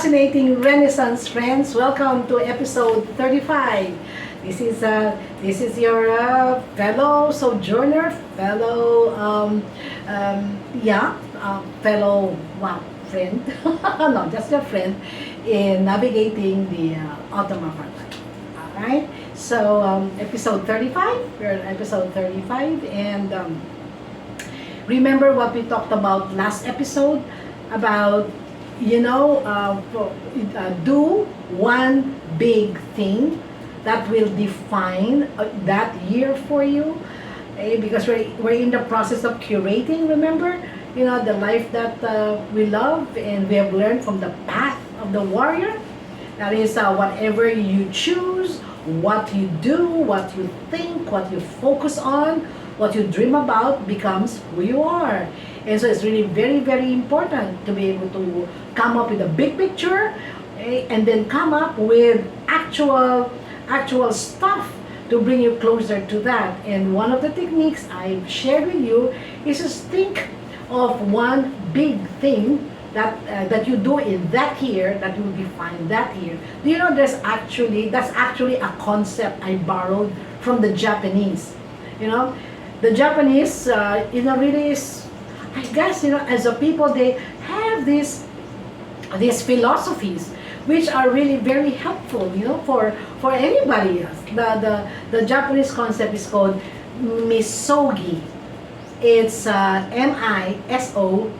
fascinating Renaissance friends. Welcome to episode 35. This is your fellow sojourner, fellow friend, no, just your friend in navigating the automobile. All right. So episode 35. We're on episode 35, and remember what we talked about last episode about do one big thing that will define that year for you, because we're in the process of curating, remember, the life that we love, and we have learned from the path of the warrior. That is, whatever you choose, what you do, what you think, what you focus on, what you dream about becomes who you are. And so it's really very, very important to be able to come up with a big picture, and then come up with actual stuff to bring you closer to that. And one of the techniques I've shared with you is just think of one big thing that you do in that year that will define that year. Do you know that's actually a concept I borrowed from the Japanese. The Japanese, really is, I guess, as a people, they have these philosophies which are really very helpful, for anybody else. The Japanese concept is called misogi. It's misogi.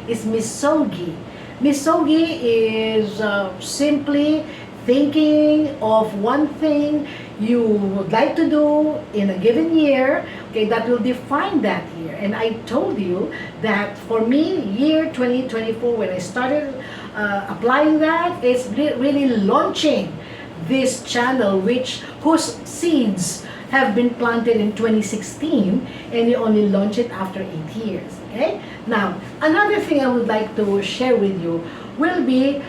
It's misogi. Misogi is simply thinking of one thing you would like to do in a given year, okay, that will define that year. And I told you that for me, year 2024, when I started applying that, it's really launching this channel whose seeds have been planted in 2016, and you only launch it after 8 years. Okay? Now, another thing I would like to share with you will be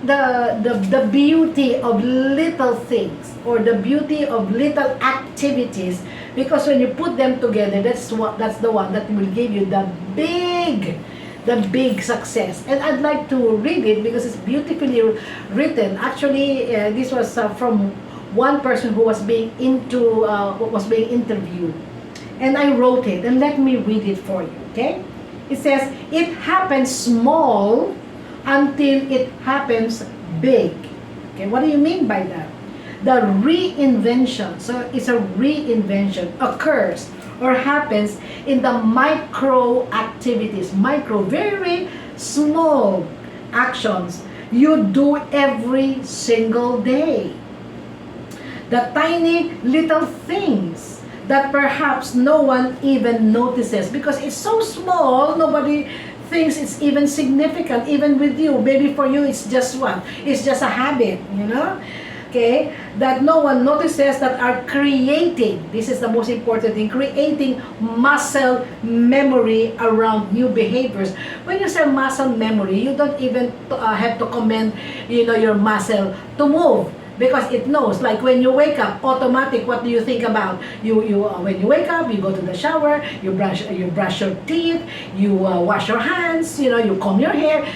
the beauty of little things, or the beauty of little activities, because when you put them together, that's the one that will give you the big success. And I'd like to read it because it's beautifully written. Actually, this was from one person who was being interviewed, and I wrote it, and let me read it for you. Okay, it says, it happens small until it happens big. Okay, what do you mean by that? The reinvention, so it's a reinvention, occurs or happens in the micro activities, very small actions you do every single day. The tiny little things that perhaps no one even notices because it's so small, nobody thinks it's even significant, even with you. Maybe for you it's just what? It's just a habit, Okay? That no one notices, that are creating, this is the most important thing, creating muscle memory around new behaviors. When you say muscle memory, you don't even have to command, your muscle to move. Because it knows, like when you wake up, automatic, what do you think about? When you wake up, you go to the shower, you brush your teeth, you wash your hands, you comb your hair.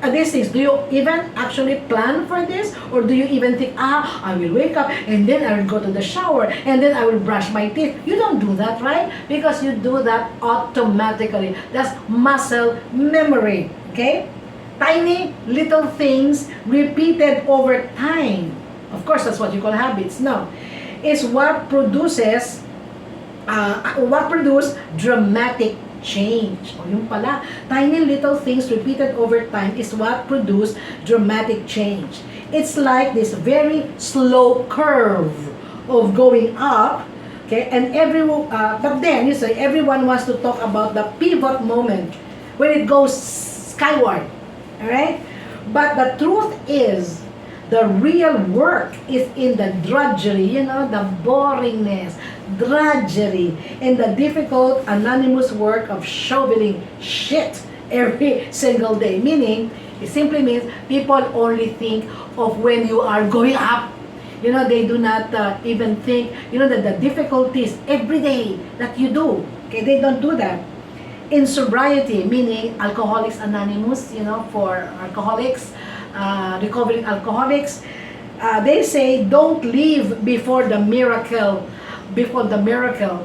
These things, do you even actually plan for this? Or do you even think, I will wake up, and then I will go to the shower, and then I will brush my teeth? You don't do that, right? Because you do that automatically. That's muscle memory, okay? Tiny little things repeated over time. Of course, that's what you call habits. No, it's what produces dramatic change. O yung pala, tiny little things repeated over time is what produce dramatic change. It's like this very slow curve of going up, okay? And but then you say everyone wants to talk about the pivot moment when it goes skyward. Alright? But the truth is, the real work is in the drudgery, the boringness, drudgery, and the difficult, anonymous work of shoveling shit every single day. Meaning, it simply means people only think of when you are going up. They do not even think, that the difficulties every day that you do. Okay, they don't do that. in sobriety, meaning Alcoholics Anonymous, for alcoholics, recovering alcoholics, they say don't leave before the miracle,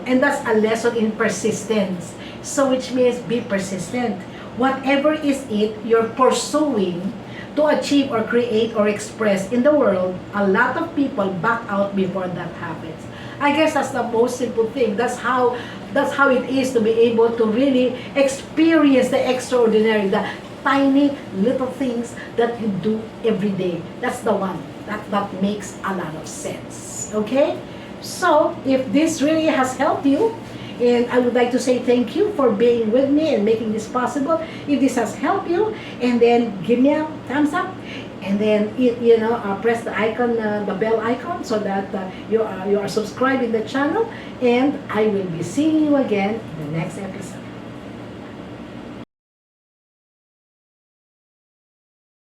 and that's a lesson in persistence. So which means be persistent. Whatever is it you're pursuing to achieve or create or express in the world, a lot of people back out before that happens. I guess that's the most simple thing. That's how it is to be able to really experience the extraordinary, the tiny little things that you do every day. That's the one that makes a lot of sense. Okay? So, if this really has helped you, and I would like to say thank you for being with me and making this possible. If this has helped you, and then give me a thumbs up, and then press the icon, the bell icon, so that you are subscribed in the channel. And I will be seeing you again in the next episode.